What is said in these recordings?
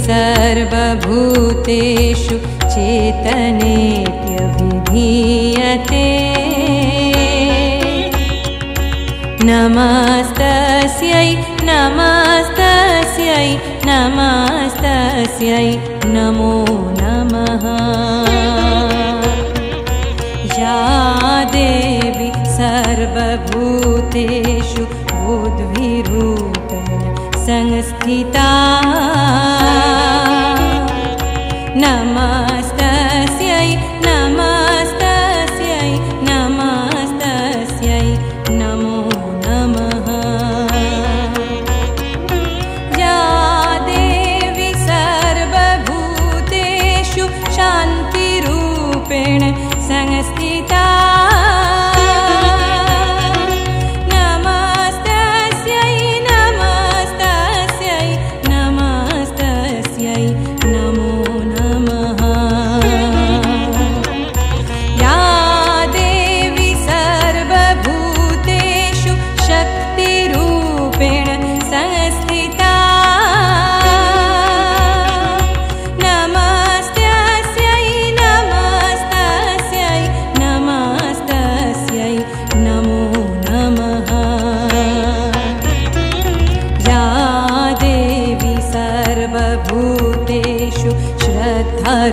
सर्वभूतेषु चेतनेत्यभिधीयते नमस्तस्यै नमस्तस्यै नमस्तस्यै नमो नमः। या देवी सर्वभूतेषु बुद्धिरूपेण संस्थिता नमस्तस्यै नमस्तस्यै नमस्तस्यै नमो नमः। या देवी सर्वभूतेषु शान्तिरूपेण संस्थिता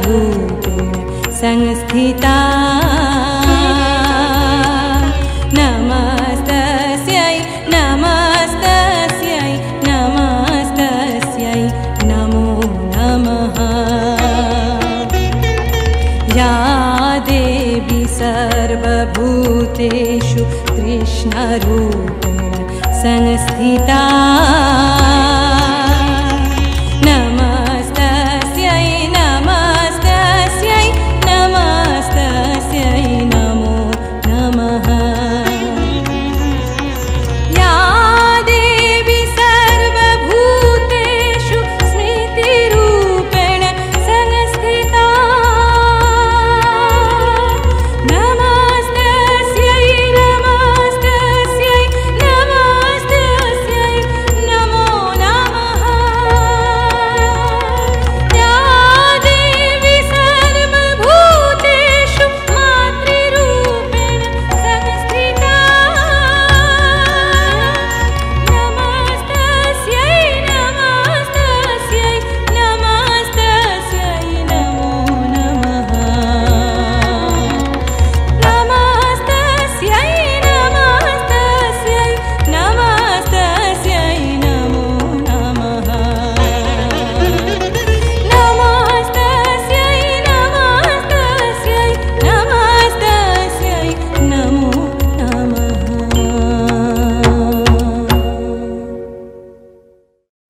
रूपेण संस्थिता नमस्तस्यै नमस्तस्यै नमस्तस्यै नमो नमः। या देवी सर्वभूतेषु कृष्णरूपेण संस्थिता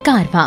कारवा।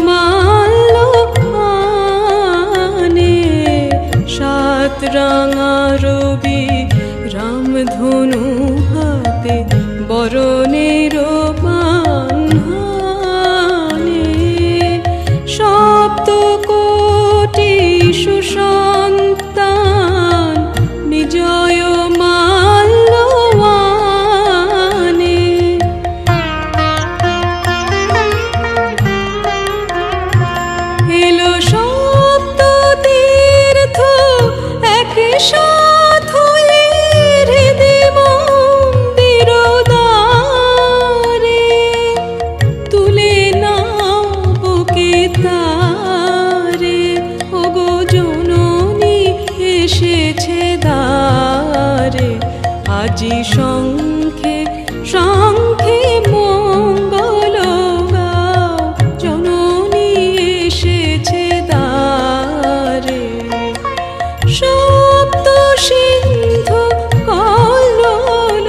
মাল্যপানে সাত রাঙা রবি রামধনু হাতে বরণের বাহনে সপ্ত কোটি সুসন্তান বিজয় মাল্যবানে এলো সপ্ত তীর্থ একসাথ হয়ে হৃদে মন্দির দ্বারে তুলে নাও বুকে তারে ওগো জননী এসেছে দ্বারে আজি শঙ্খে শঙ্খে মঙ্গল গাও জননী এসেছে দ্বারে সপ্ত সিন্ধু কল্লোল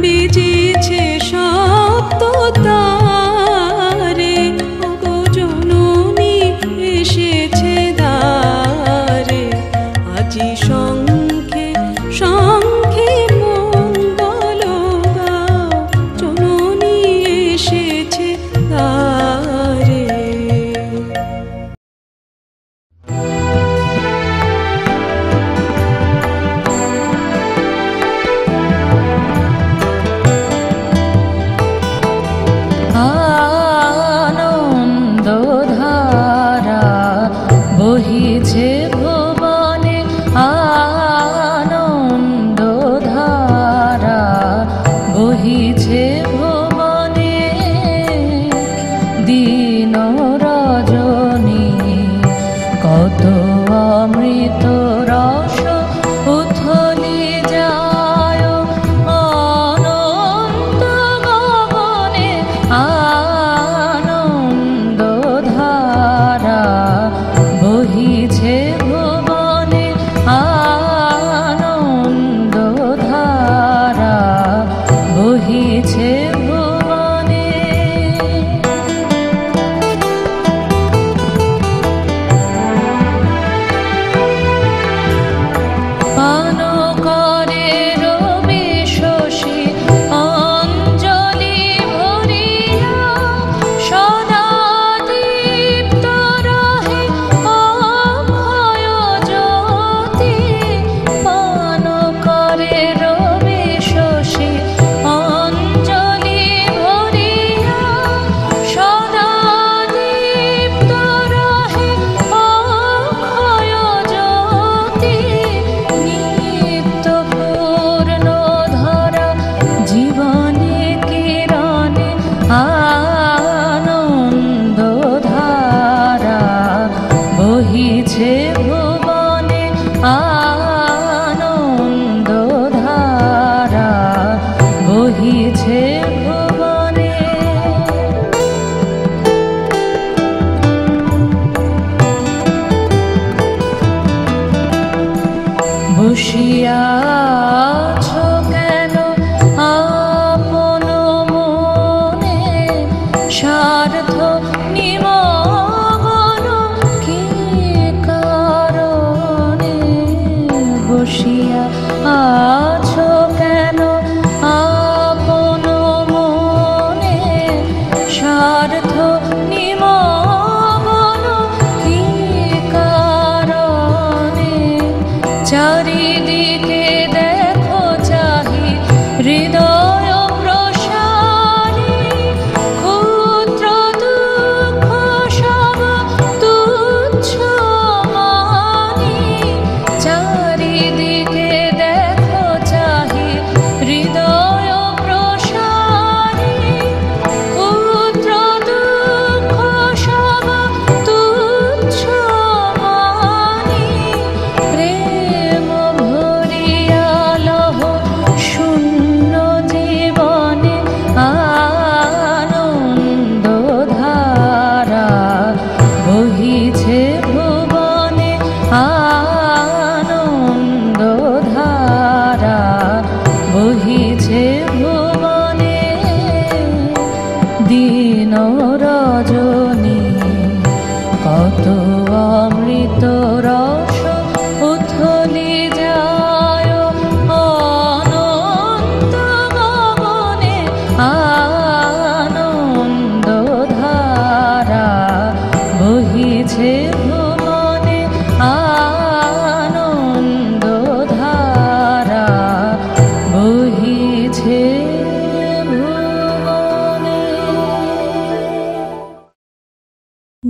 বেজেছে সপ্ত তারে ওগো জননী এসেছে দ্বারে আজি শঙ্খে শঙ্খে মঙ্গল গাও জননী এসেছে দ্বারে আনন্দধারা বহিছে ভুবনে আনন্দধারা বহিছে ভুবনে দিন রজনী কত অমৃত রস উথলি যায় অনন্ত গগনে আনন্দধারা বহিছে ভুবনে আনন্দধারা বহিছে ভুবনে পান করে রবি শশী অঞ্জলি ভরিয়া সদা দীপ্ত রহে অক্ষয় জ্যোতি পান করে রবি শশী অঞ্জলি ভরিয়া সদা দীপ্ত রহে অক্ষয় জ্যোতি নিত্য পূর্ণ ধরা জীবনে কিরণে আনন্দধারা বহিছে ভুবনে আনন্দধারা বহিছে ভুবনে বসিয়া আছো কেন আপন মনে স্বার্থ নিমগ্ন কি কারণে বসিয়া আছো কেন আপন মনে স্বার্থ নিমগ্ন কি কারণে চারিদিকে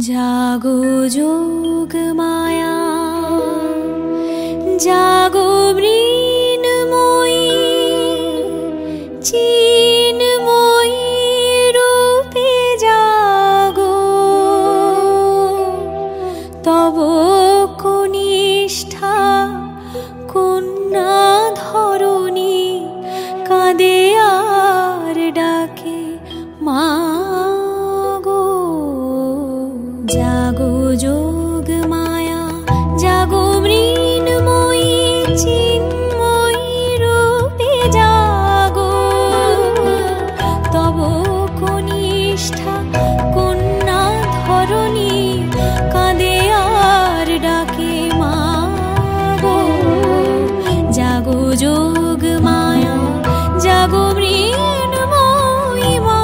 জাগো যোগ মায়া, জাগো মৃন্ময়ী, চিন্ময়ী রূপে জাগো। তব কনিষ্ঠা কন্যা ধরণী কাঁদে আর ডাকে মা গো। জাগো যোগ মায়া, জাগো মৃন্ময়ী, চিন্ময়ী রূপে জাগো। তব কনিষ্ঠা কন্যা ধরণী কাঁদে আর ডাকে মা গো। জাগো যোগ মায়া, জাগো মৃন্ময়ী মা।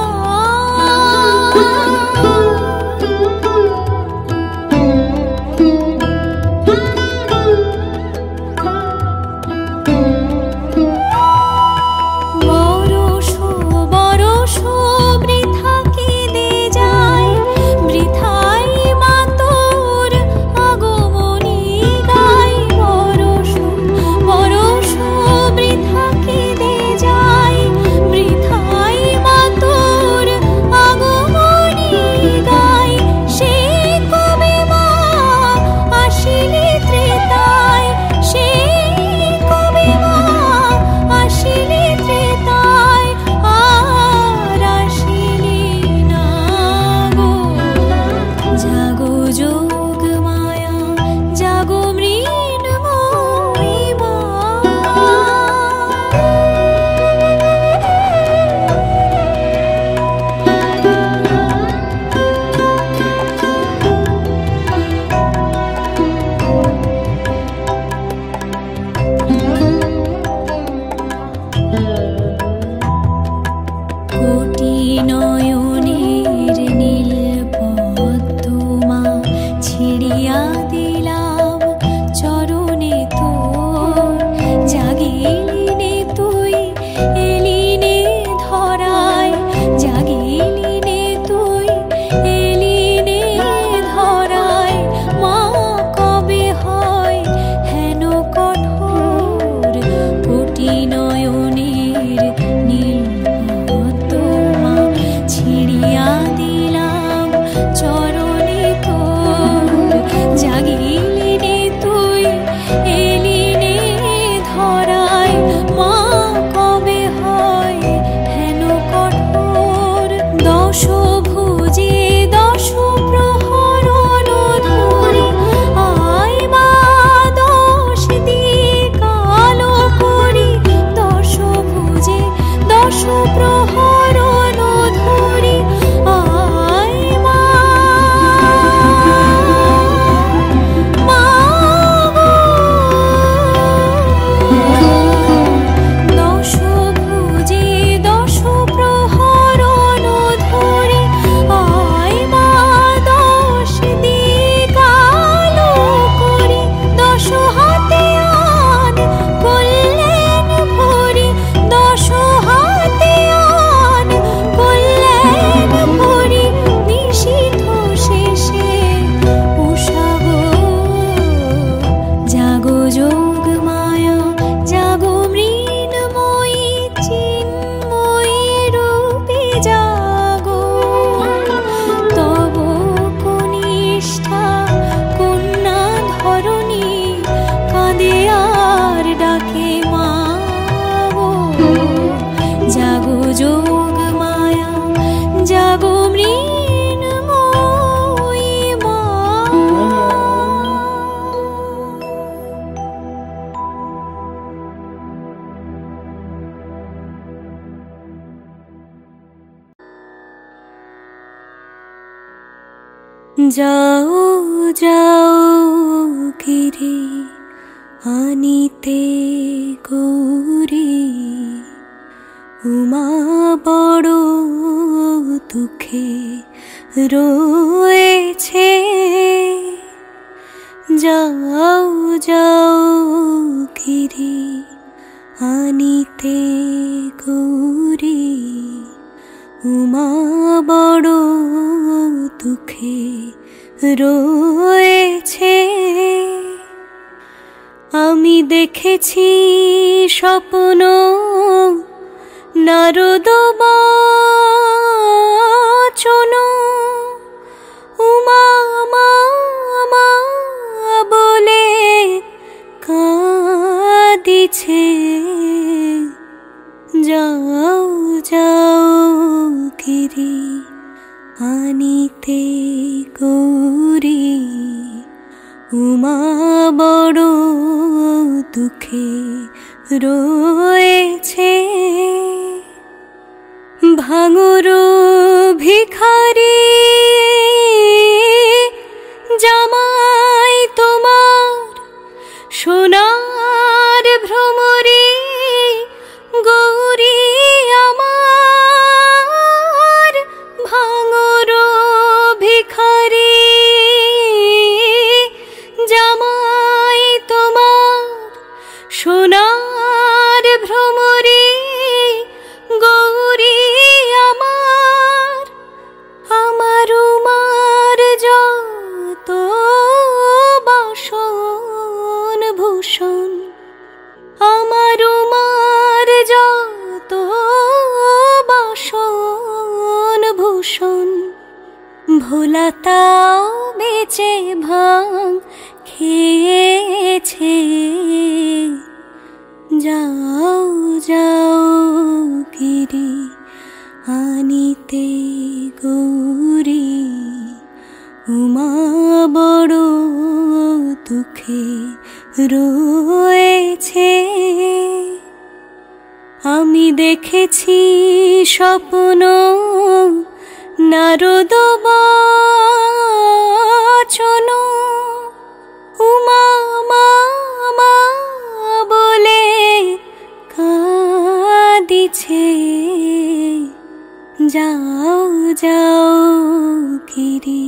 যাও যাও গিরি আনিতে গৌরী, উমা বড় দুঃখে রয়েছে। যাও যাও গিরি আনিতে গৌরী, উমা বড় দুঃখে রয়েছে। আমি দেখেছি স্বপ্ন নারদ বচন, উমা মা মা বলে কাঁদিছে। যাও যাও গিরি আনিতে গৌরী, উমা বড় দুঃখে রয়েছে। ভাঙর ভিখারি জামাই তোমার, সোনার ভ্রমরী গৌরী আমার। ভাঙর ভিখারি জামাই তোমার, সোনার ভ্রমরী গৌরী আমার। আমার উমার যত বাসন ভূষণ, আমার উমার যত বাসন ভূষণ, ভোলা তাও বেচে ভাঙ খেয়েছে। যাও যাও গিরি আনিতে গৌরী, উমা বড় দুঃখে রয়েছে। আমি দেখেছি স্বপ্ন নারদ বচন, উমা মা মা বলে কাঁদিছে। যাও যাও গিরি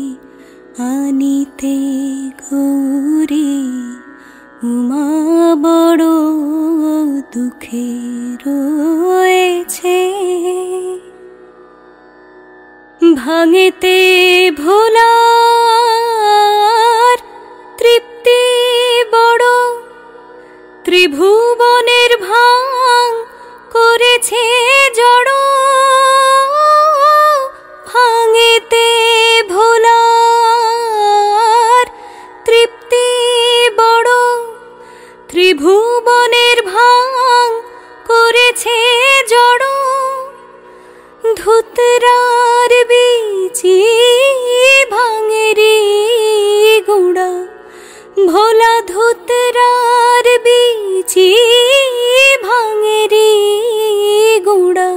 আনিতে গৌরী, উমা বড় দুঃখে রয়েছে। ভাঙেতে ভোলার তৃপ্তি বড়, ত্রিভুবনের ভাঙ করেছে জড়। ভাঙেতে ভোলার তৃপ্তি বড়, ত্রিভুবনের ভাঙ করেছে জড়। ধুতরার বীচি ভাঙেরি গুঁড়া, ভোলা ধুতরার বীচি ভাঙেরি গুঁড়া।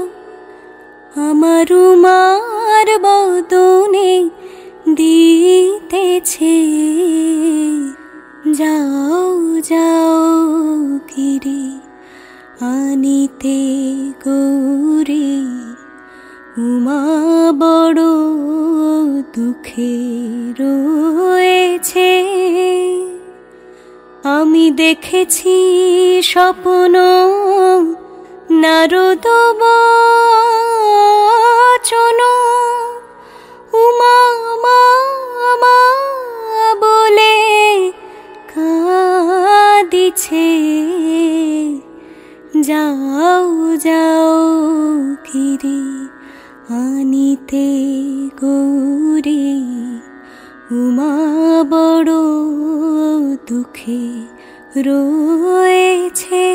আমার উমার বদনে দিতেছে। যাও যাও গিরি আনিতে গৌরী, উমা বড় দুঃখে রয়েছে। আমি দেখেছি স্বপ্ন নারদ বচন, উমা মা মা বলে কাঁদিছে। যাও যাও গিরি আনিতে গৌরী, উমা বড় দুঃখে রয়েছে।